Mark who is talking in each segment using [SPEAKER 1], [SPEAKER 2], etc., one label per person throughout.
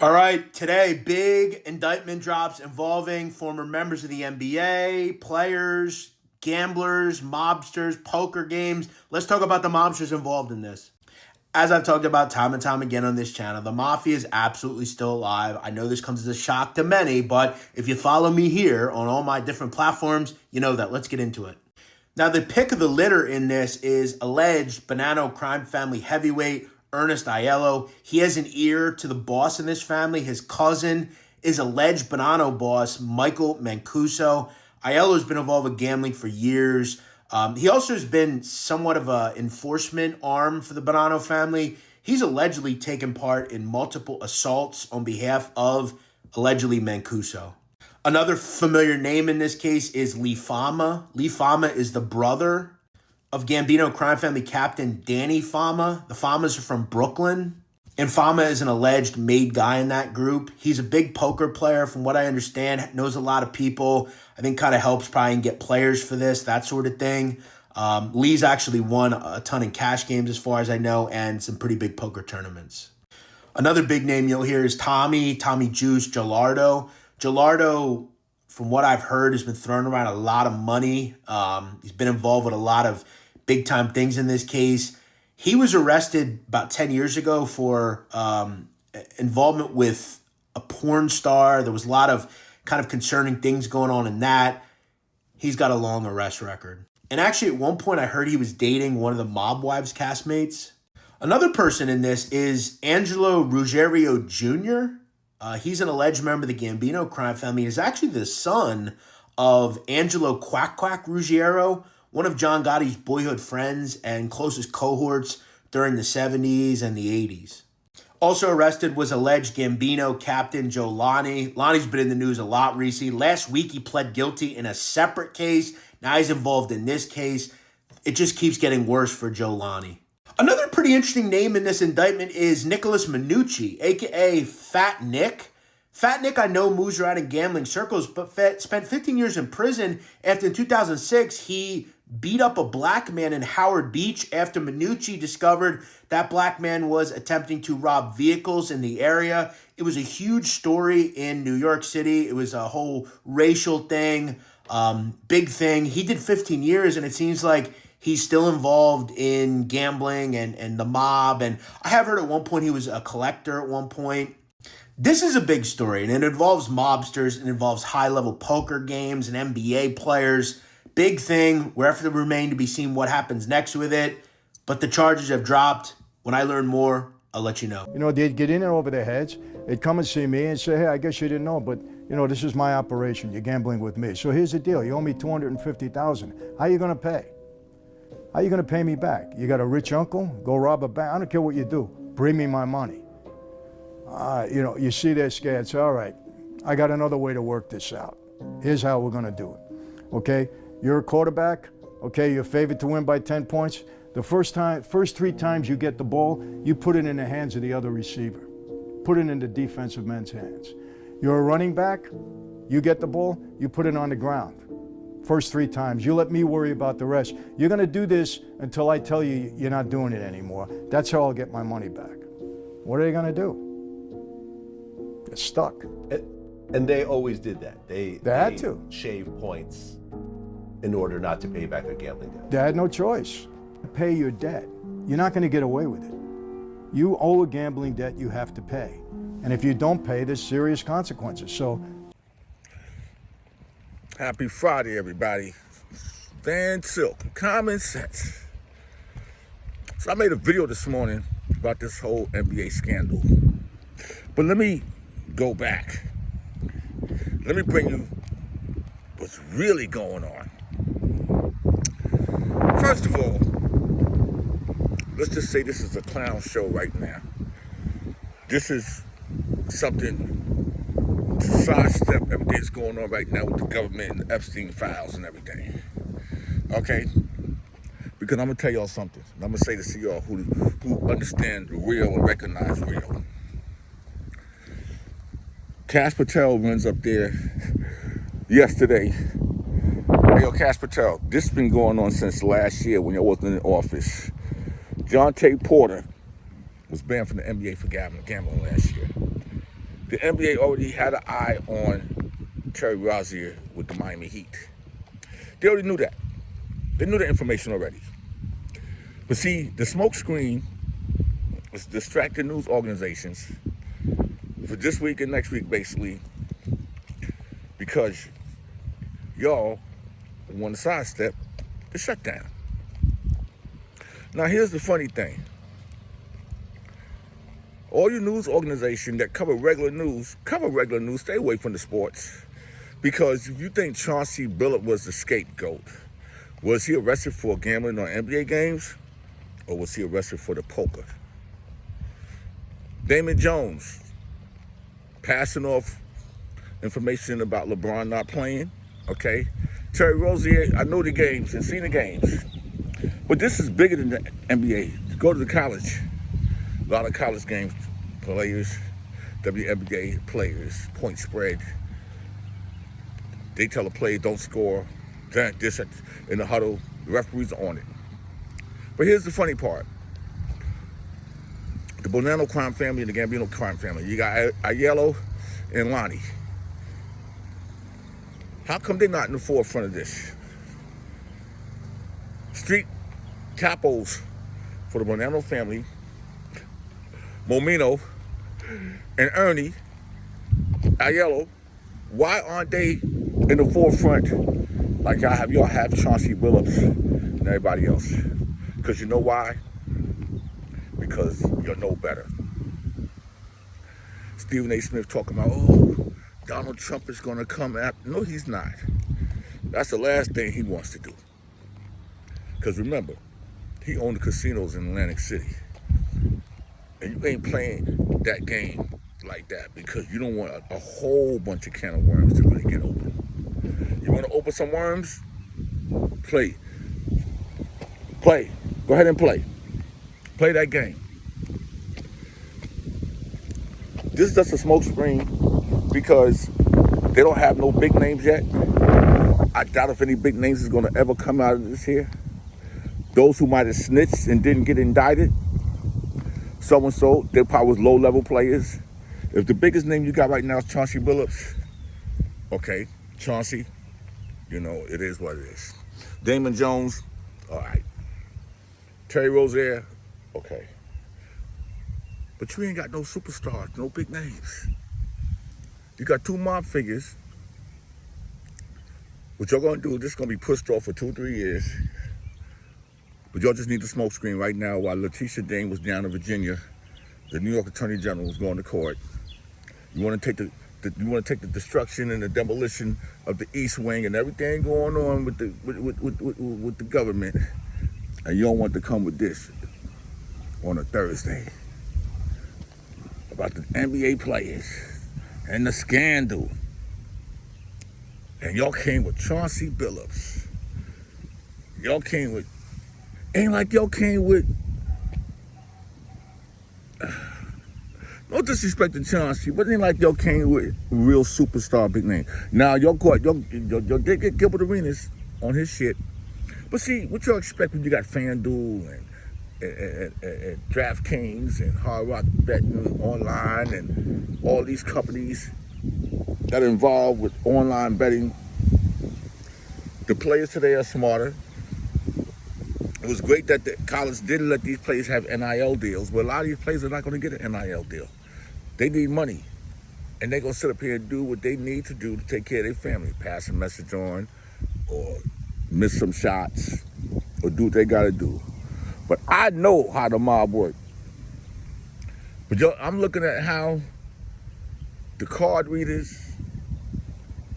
[SPEAKER 1] All right, today, big indictment drops involving former members of the NBA, players, gamblers, mobsters, poker games. Let's talk about the mobsters involved in this. As I've talked about time and time again on this channel, the Mafia is absolutely still alive. I know this comes as a shock to many, but if you follow me here on all my different platforms, you know that. Let's get into it. Now, the pick of the litter in this is alleged Bonanno crime family heavyweight Ernest Aiello. He has an ear to the boss in this family. His cousin is alleged Bonanno boss Michael Mancuso. Aiello has been involved with gambling for years. He also has been somewhat of an enforcement arm for the Bonanno family. He's allegedly taken part in multiple assaults on behalf of allegedly Mancuso. Another familiar name in this case is Lee Fama. Lee Fama is the brother of Gambino crime family captain Danny Fama. The Famas are from Brooklyn, and Fama is an alleged made guy in that group. He's a big poker player, from what I understand, knows a lot of people. I think kind of helps probably get players for this, that sort of thing. Lee's actually won a ton in cash games as far as I know, and some pretty big poker tournaments. Another big name you'll hear is Tommy Juice Gilardo. Gilardo, from what I've heard, has been throwing around a lot of money. He's been involved with a lot of big-time things in this case. He was arrested about 10 years ago for involvement with a porn star. There was a lot of kind of concerning things going on in that. He's got a long arrest record. And actually, at one point, I heard he was dating one of the Mob Wives castmates. Another person in this is Angelo Ruggiero Jr. He's an alleged member of the Gambino crime family. He's actually the son of Angelo Quack Quack Ruggiero, one of John Gotti's boyhood friends and closest cohorts during the 70s and the 80s. Also arrested was alleged Gambino captain Joe Lonnie. Lonnie's been in the news a lot recently. Last week, he pled guilty in a separate case. Now he's involved in this case. It just keeps getting worse for Joe Lonnie. Another pretty interesting name in this indictment is Nicholas Minucci, a.k.a. Fat Nick. Fat Nick, I know, moves around in gambling circles, but spent 15 years in prison after in 2006, he beat up a black man in Howard Beach after Minucci discovered that black man was attempting to rob vehicles in the area. It was a huge story in New York City. It was a whole racial thing, big thing. He did 15 years, and it seems like he's still involved in gambling and the mob. And I have heard at one point he was a collector at one point. This is a big story, and it involves mobsters. It involves high-level poker games and NBA players. Big thing. We're have to remain to be seen what happens next with it. But the charges have dropped. When I learn more, I'll let you know.
[SPEAKER 2] You know, they'd get in there over their heads. They'd come and see me and say, hey, I guess you didn't know, but, you know, this is my operation. You're gambling with me. So here's the deal. You owe me $250,000. How are you going to pay? How are you going to pay me back? You got a rich uncle? Go rob a bank? I don't care what you do. Bring me my money. You know, you see they're scared. Say, all right, I got another way to work this out. Here's how we're going to do it. Okay? You're a quarterback. Okay? You're favored to win by 10 points. The first 3 times you get the ball, you put it in the hands of the other receiver. Put it in the defensive men's hands. You're a running back. You get the ball, you put it on the ground. First 3 times. You let me worry about the rest. You're going to do this until I tell you you're not doing it anymore. That's how I'll get my money back. What are they going to do? They're stuck.
[SPEAKER 3] And they always did that. They
[SPEAKER 2] had to
[SPEAKER 3] shave points in order not to pay back their gambling debt.
[SPEAKER 2] They had no choice. Pay your debt. You're not going to get away with it. You owe a gambling debt you have to pay. And if you don't pay, there's serious consequences. So,
[SPEAKER 4] happy Friday, everybody. Van Silk, common sense. So I made a video this morning about this whole NBA scandal. But let me go back. Let me bring you what's really going on. First of all, let's just say this is a clown show right now. This is something to sidestep everything that's going on right now with the government and the Epstein files and everything. Okay? Because I'm going to tell y'all something. And I'm going to say this to y'all who understand the real and recognize real. Cash Patel runs up there yesterday. Hey, yo, Cash Patel, this has been going on since last year when y'all wasn't in office. Jontay Porter was banned from the NBA for gambling last year. the NBA already had an eye on Terry Rozier with the Miami Heat. They already knew that. They knew the information already. But see, the smokescreen was distracting news organizations for this week and next week, basically, because y'all want to sidestep the shutdown. Now, here's the funny thing. All you news organizations that cover regular news, stay away from the sports. Because if you think Chauncey Billups was the scapegoat, was he arrested for gambling on NBA games? Or was he arrested for the poker? Damon Jones, passing off information about LeBron not playing, okay? Terry Rozier, I know the games and seen the games. But this is bigger than the NBA. Go to the college. A lot of college games, players, WNBA players, point spread. They tell a player don't score, this in the huddle, the referees are on it. But here's the funny part. The Bonanno crime family and the Gambino crime family. You got Aiello and Lonnie. How come they're not in the forefront of this? Street capos for the Bonanno family, Momino and Ernie, Aiello, why aren't they in the forefront like y'all have Chauncey Billups and everybody else? Because you know why? Because you know better. Stephen A. Smith talking about, oh, Donald Trump is going to come after. No, he's not. That's the last thing he wants to do. Because remember, he owned the casinos in Atlantic City. And you ain't playing that game like that because you don't want a whole bunch of can of worms to really get open. You want to open some worms? Play. Play. Go ahead and play. Play that game. This is just a smokescreen because they don't have no big names yet. I doubt if any big names is going to ever come out of this here. Those who might have snitched and didn't get indicted, so-and-so, they probably was low-level players. If the biggest name you got right now is Chauncey Billups, okay, Chauncey, you know, it is what it is. Damon Jones, all right. Terry Rozier, okay. But you ain't got no superstars, no big names. You got two mob figures. What y'all gonna do, this is gonna be pushed off for 2 or 3 years. But y'all just need the smoke screen right now while Letitia Dane was down in Virginia. The New York Attorney General was going to court. You want to take the destruction and the demolition of the East Wing and everything going on with the government, and you don't want to come with this on a Thursday about the NBA players and the scandal. And y'all came with Chauncey Billups. Y'all came with. Ain't like y'all came with, no disrespect to Chauncey, but ain't like y'all came with real superstar big name. Now y'all did get Gilbert Arenas on his shit, but see what y'all expect when you got FanDuel and DraftKings and Hard Rock Betting Online and all these companies that are involved with online betting. The players today are smarter. It was great that the college didn't let these players have NIL deals, but a lot of these players are not going to get an NIL deal. They need money, and they're going to sit up here and do what they need to do to take care of their family, pass a message on, or miss some shots, or do what they got to do. But I know how the mob works. But I'm looking at how the card readers,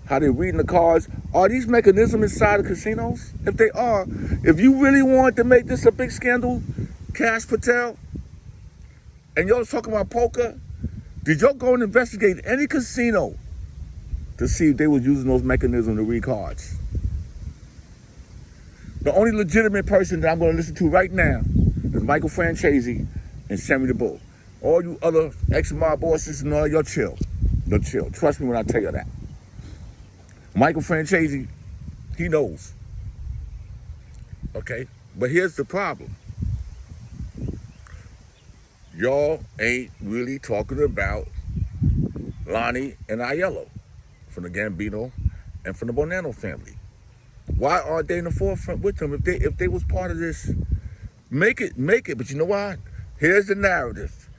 [SPEAKER 4] how they're reading the cards. Are these mechanisms inside the casinos? If they are, if you really want to make this a big scandal, Cash Patel, and y'all talking about poker, did y'all go and investigate any casino to see if they was using those mechanisms to read cards? The only legitimate person that I'm going to listen to right now is Michael Franchese and Sammy the Bull. All you other ex-mob bosses and all, y'all chill. Y'all chill. Trust me when I tell you that. Michael Franchese, he knows. Okay? But here's the problem. Y'all ain't really talking about Lonnie and Aiello from the Gambino and from the Bonanno family. Why aren't they in the forefront with them? If they was part of this, make it. But you know what? Here's the narrative.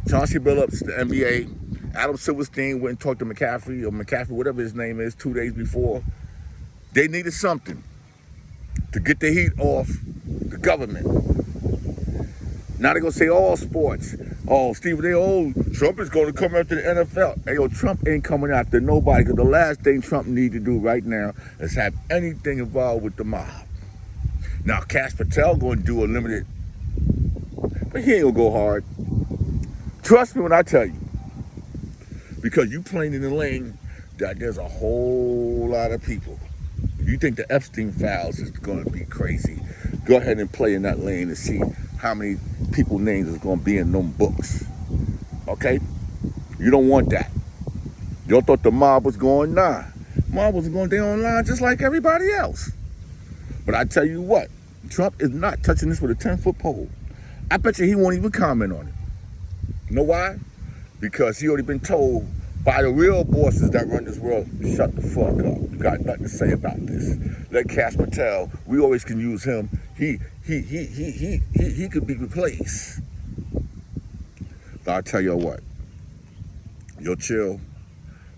[SPEAKER 4] Chauncey Billups, the NBA, Adam Silverstein went and talked to McCaffrey, whatever his name is, 2 days before. They needed something to get the heat off the government. Now they're gonna say all sports. Oh, Steve, Trump is gonna come after the NFL. Hey, yo, Trump ain't coming after nobody, because the last thing Trump needs to do right now is have anything involved with the mob. Now, Cash Patel gonna do a limited, but he ain't gonna go hard. Trust me when I tell you, because you playing in the lane that there's a whole lot of people. If you think the Epstein files is gonna be crazy, go ahead and play in that lane and see how many people's names is gonna be in them books. Okay? You don't want that. Y'all thought the mob was going, nah. Mob was going down online just like everybody else. But I tell you what, Trump is not touching this with a 10-foot pole. I bet you he won't even comment on it. You know why? Because he already been told by the real bosses that run this world, shut the fuck up. You got nothing to say about this. Let Cash Patel, we always can use him. He could be replaced. But I'll tell you what, you'll chill,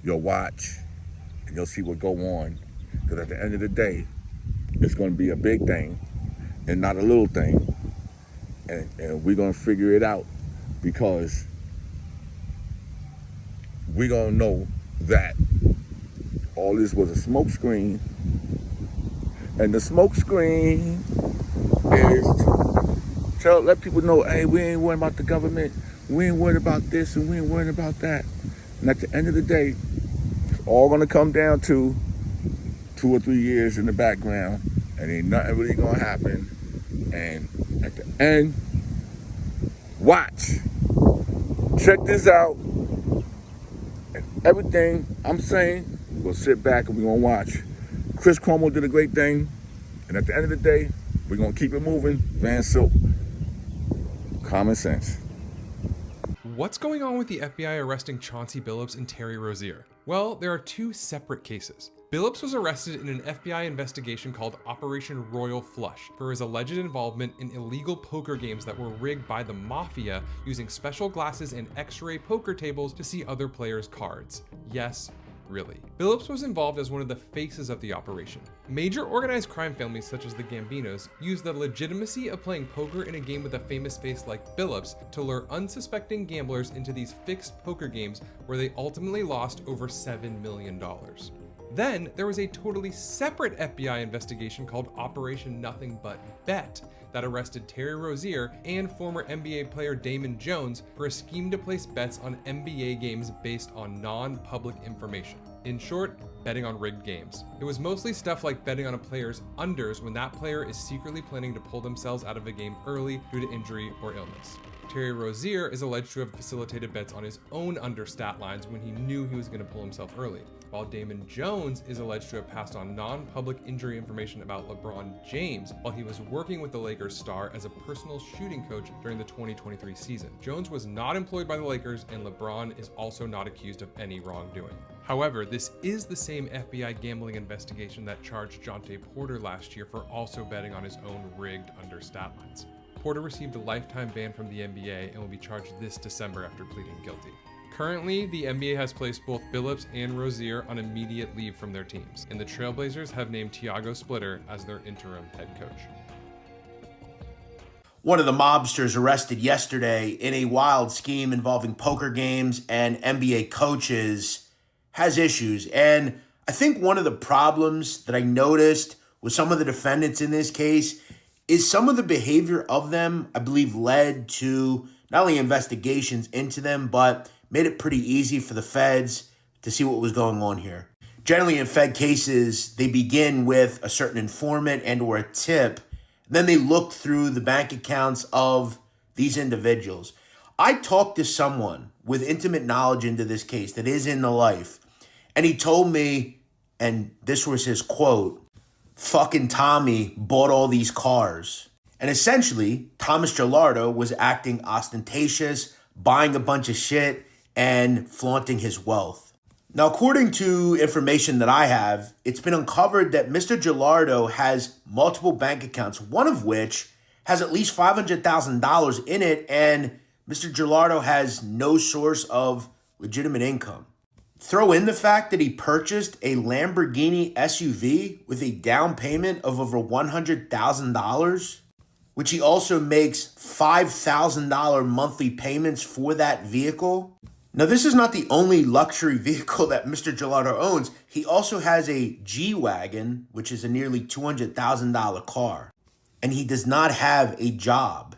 [SPEAKER 4] you'll watch, and you'll see what go on. Because at the end of the day, it's going to be a big thing and not a little thing. And we're going to figure it out, because we're going to know that all this was a smokescreen. And the smokescreen is to let people know, hey, we ain't worried about the government. We ain't worried about this and we ain't worried about that. And at the end of the day, it's all going to come down to 2 or 3 years in the background, and ain't nothing really going to happen. And at the end, watch. Check this out. And everything I'm saying, we're going to sit back and we're going to watch. Chris Cuomo did a great thing. And at the end of the day, we're going to keep it moving. Van Silk. Common sense.
[SPEAKER 5] What's going on with the FBI arresting Chauncey Billups and Terry Rozier? Well, there are 2 separate cases. Billups was arrested in an FBI investigation called Operation Royal Flush for his alleged involvement in illegal poker games that were rigged by the Mafia using special glasses and X-ray poker tables to see other players' cards. Yes, really. Billups was involved as one of the faces of the operation. Major organized crime families such as the Gambinos used the legitimacy of playing poker in a game with a famous face like Billups to lure unsuspecting gamblers into these fixed poker games where they ultimately lost over $7 million. Then there was a totally separate FBI investigation called Operation Nothing But Bet that arrested Terry Rozier and former NBA player Damon Jones for a scheme to place bets on NBA games based on non-public information. In short, betting on rigged games. It was mostly stuff like betting on a player's unders when that player is secretly planning to pull themselves out of a game early due to injury or illness. Terry Rozier is alleged to have facilitated bets on his own under stat lines when he knew he was going to pull himself early, while Damon Jones is alleged to have passed on non-public injury information about LeBron James while he was working with the Lakers star as a personal shooting coach during the 2023 season. Jones was not employed by the Lakers, and LeBron is also not accused of any wrongdoing. However, this is the same FBI gambling investigation that charged Jontay Porter last year for also betting on his own rigged under stat lines. Porter received a lifetime ban from the NBA and will be charged this December after pleading guilty. Currently, the NBA has placed both Billups and Rozier on immediate leave from their teams, and the Trailblazers have named Tiago Splitter as their interim head coach.
[SPEAKER 1] One of the mobsters arrested yesterday in a wild scheme involving poker games and NBA coaches has issues. And I think one of the problems that I noticed with some of the defendants in this case is some of the behavior of them, I believe, led to not only investigations into them, but made it pretty easy for the feds to see what was going on here. Generally in Fed cases, they begin with a certain informant and or a tip. Then they look through the bank accounts of these individuals. I talked to someone with intimate knowledge into this case that is in the life, and he told me, and this was his quote, "Fucking Tommy bought all these cars." And essentially, Thomas Gilardo was acting ostentatious, buying a bunch of shit, and flaunting his wealth. Now, according to information that I have, it's been uncovered that Mr. Gilardo has multiple bank accounts, one of which has at least $500,000 in it, and Mr. Gilardo has no source of legitimate income. Throw in the fact that he purchased a Lamborghini SUV with a down payment of over $100,000, which he also makes $5,000 monthly payments for that vehicle. Now, this is not the only luxury vehicle that Mr. Gilardo owns. He also has a G-Wagon, which is a nearly $200,000 car, and he does not have a job.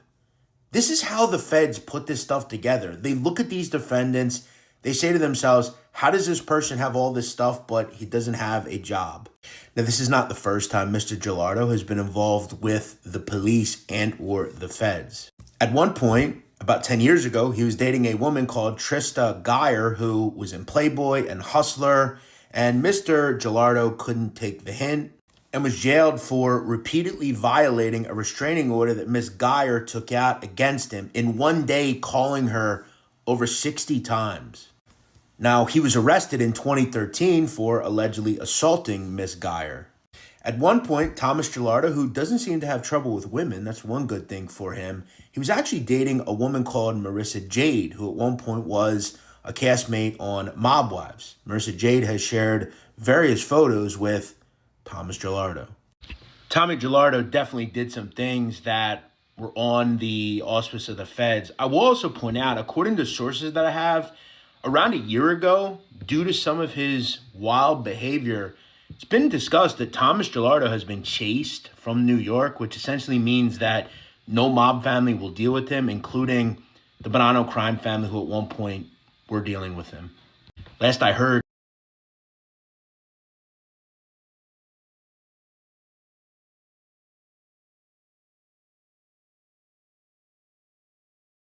[SPEAKER 1] This is how the feds put this stuff together. They look at these defendants, they say to themselves, how does this person have all this stuff, but he doesn't have a job? Now, this is not the first time Mr. Gilardo has been involved with the police and or the feds. At one point, about 10 years ago, he was dating a woman called Trista Geyer, who was in Playboy and Hustler, and Mr. Gilardo couldn't take the hint and was jailed for repeatedly violating a restraining order that Ms. Geyer took out against him in one day, calling her over 60 times. Now, he was arrested in 2013 for allegedly assaulting Ms. Geyer. At one point, Thomas Gilardo, who doesn't seem to have trouble with women, that's one good thing for him, he was actually dating a woman called Marissa Jade, who at one point was a castmate on Mob Wives. Marissa Jade has shared various photos with Thomas Gilardo. Tommy Gilardo definitely did some things that were on the auspice of the feds. I will also point out, according to sources that I have, around a year ago, due to some of his wild behavior, it's been discussed that Thomas Gilardo has been chased from New York, which essentially means that no mob family will deal with him, including the Bonanno crime family, who at one point were dealing with him. Last I heard,